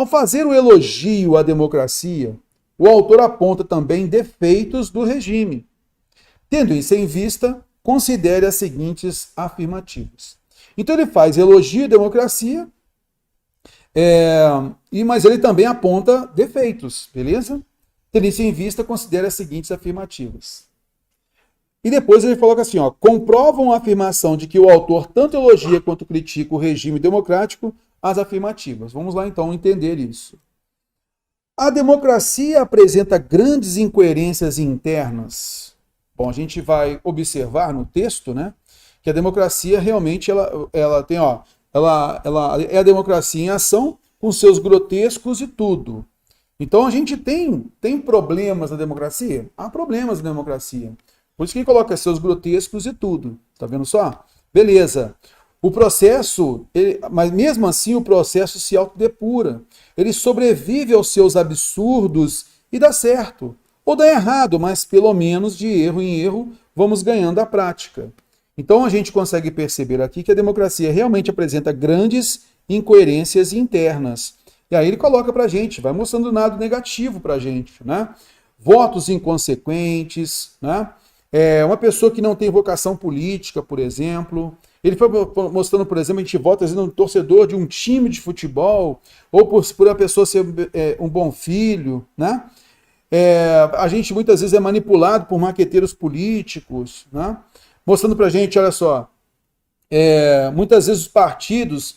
Ao fazer o elogio à democracia, o autor aponta também defeitos do regime. Tendo isso em vista, considere as seguintes afirmativas. Então ele faz elogio à democracia, mas ele também aponta defeitos, beleza? Tendo isso em vista, considere as seguintes afirmativas. E depois ele coloca assim, ó, comprovam a afirmação de que o autor tanto elogia quanto critica o regime democrático as afirmativas. Vamos lá então entender isso. A democracia apresenta grandes incoerências internas. Bom, a gente vai observar no texto, né, que a democracia realmente ela tem, ó, ela é a democracia em ação com seus grotescos e tudo. Então a gente tem problemas na democracia? Há problemas na democracia. Por isso que ele coloca seus grotescos e tudo. Tá vendo só? Beleza. O processo, mas mesmo assim o processo se autodepura. Ele sobrevive aos seus absurdos e dá certo. Ou dá errado, mas pelo menos de erro em erro vamos ganhando a prática. Então a gente consegue perceber aqui que a democracia realmente apresenta grandes incoerências internas. E aí ele coloca pra gente, vai mostrando o lado negativo pra gente, né? Votos inconsequentes, né? Uma pessoa que não tem vocação política, por exemplo. Ele foi mostrando, por exemplo, a gente vota às vezes um torcedor de um time de futebol, ou por a pessoa ser um bom filho, né? A gente muitas vezes é manipulado por marqueteiros políticos, né? Mostrando pra gente, olha só, muitas vezes os partidos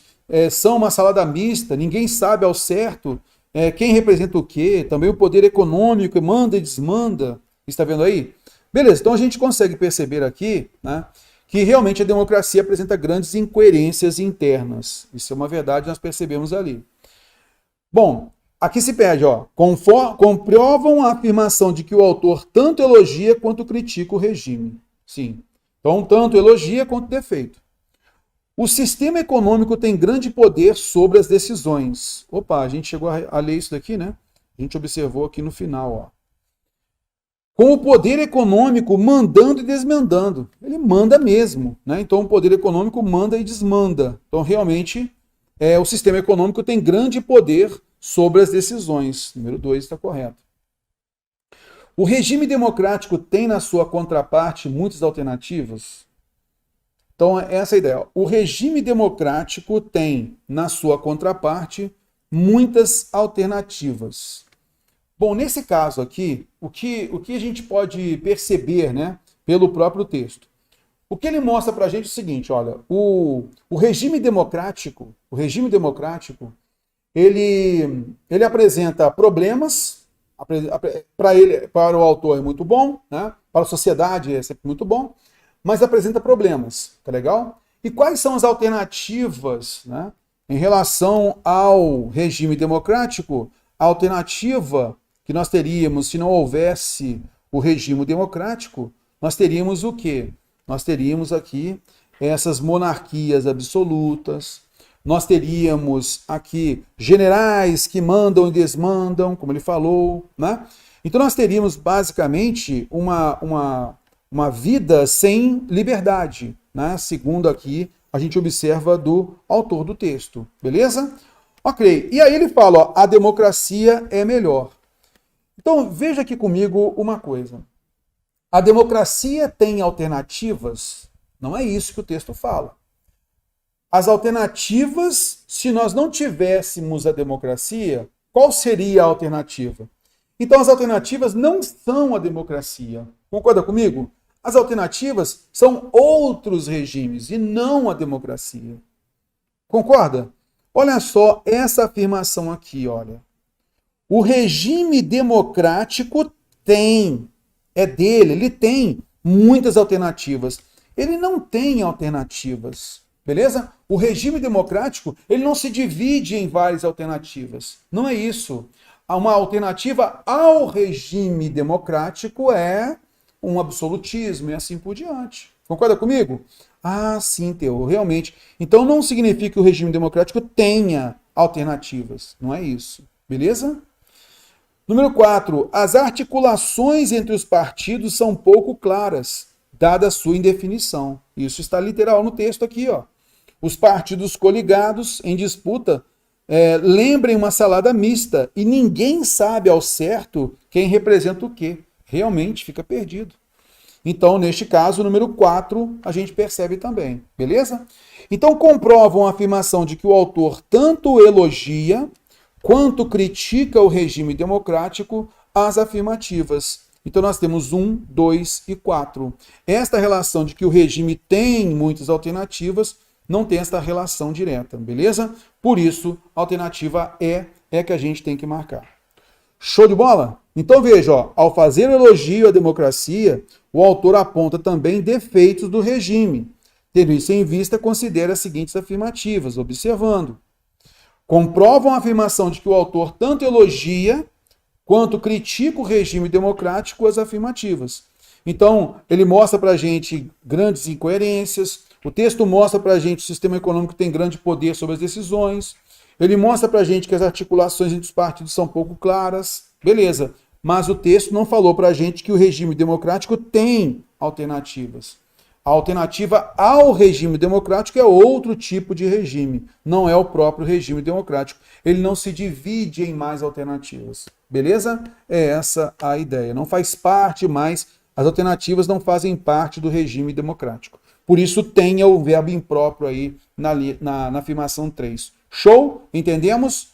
são uma salada mista, ninguém sabe ao certo quem representa o quê, também o poder econômico manda e desmanda, está vendo aí? Beleza, então a gente consegue perceber aqui, né, que realmente a democracia apresenta grandes incoerências internas. Isso é uma verdade, nós percebemos ali. Bom, aqui se pede, ó, comprovam a afirmação de que o autor tanto elogia quanto critica o regime. Sim, então tanto elogia quanto defeito. O sistema econômico tem grande poder sobre as decisões. Opa, a gente chegou a ler isso daqui, né? A gente observou aqui no final, ó. Com o poder econômico mandando e desmandando. Ele manda mesmo, né? Então o poder econômico manda e desmanda. Então realmente o sistema econômico tem grande poder sobre as decisões. Número 2 está correto. O regime democrático tem na sua contraparte muitas alternativas? Então essa é a ideia. O regime democrático tem na sua contraparte muitas alternativas. Bom, nesse caso aqui, o que a gente pode perceber, né, pelo próprio texto? O que ele mostra para a gente é o seguinte, olha, o regime democrático, ele apresenta problemas, para o autor é muito bom, né, para a sociedade é sempre muito bom, mas apresenta problemas, tá legal? E quais são as alternativas, né, em relação ao regime democrático? A alternativa que nós teríamos se não houvesse o regime democrático, nós teríamos o quê? Nós teríamos aqui essas monarquias absolutas, nós teríamos aqui generais que mandam e desmandam, como ele falou, né? Então nós teríamos basicamente uma vida sem liberdade, né? Segundo aqui a gente observa do autor do texto, beleza? Ok, e aí ele fala, ó, a democracia é melhor. Então, veja aqui comigo uma coisa. A democracia tem alternativas? Não é isso que o texto fala. As alternativas, se nós não tivéssemos a democracia, qual seria a alternativa? Então, as alternativas não são a democracia. Concorda comigo? As alternativas são outros regimes e não a democracia. Concorda? Olha só essa afirmação aqui, olha. O regime democrático ele tem muitas alternativas. Ele não tem alternativas, beleza? O regime democrático, ele não se divide em várias alternativas. Não é isso. Uma alternativa ao regime democrático é um absolutismo e assim por diante. Concorda comigo? Ah, sim, Theo, realmente. Então não significa que o regime democrático tenha alternativas. Não é isso. Beleza? Número 4. As articulações entre os partidos são pouco claras, dada a sua indefinição. Isso está literal no texto aqui, ó. Os partidos coligados em disputa lembrem uma salada mista e ninguém sabe ao certo quem representa o quê. Realmente fica perdido. Então, neste caso, o número 4, a gente percebe também, beleza? Então, comprovam a afirmação de que o autor tanto elogia quanto critica o regime democrático as afirmativas. Então, nós temos 1, 2 e 4. Esta relação de que o regime tem muitas alternativas não tem esta relação direta, beleza? Por isso, a alternativa é que a gente tem que marcar. Show de bola? Então veja, ó, ao fazer o elogio à democracia, o autor aponta também defeitos do regime. Tendo isso em vista, considera as seguintes afirmativas, observando. Comprovam a afirmação de que o autor tanto elogia quanto critica o regime democrático as afirmativas. Então, ele mostra para a gente grandes incoerências, o texto mostra para a gente que o sistema econômico tem grande poder sobre as decisões, ele mostra para a gente que as articulações entre os partidos são pouco claras, beleza, mas o texto não falou para a gente que o regime democrático tem alternativas. A alternativa ao regime democrático é outro tipo de regime, não é o próprio regime democrático. Ele não se divide em mais alternativas, beleza? É essa a ideia, não faz parte mais, as alternativas não fazem parte do regime democrático. Por isso tenha o verbo impróprio aí na afirmação 3. Show? Entendemos?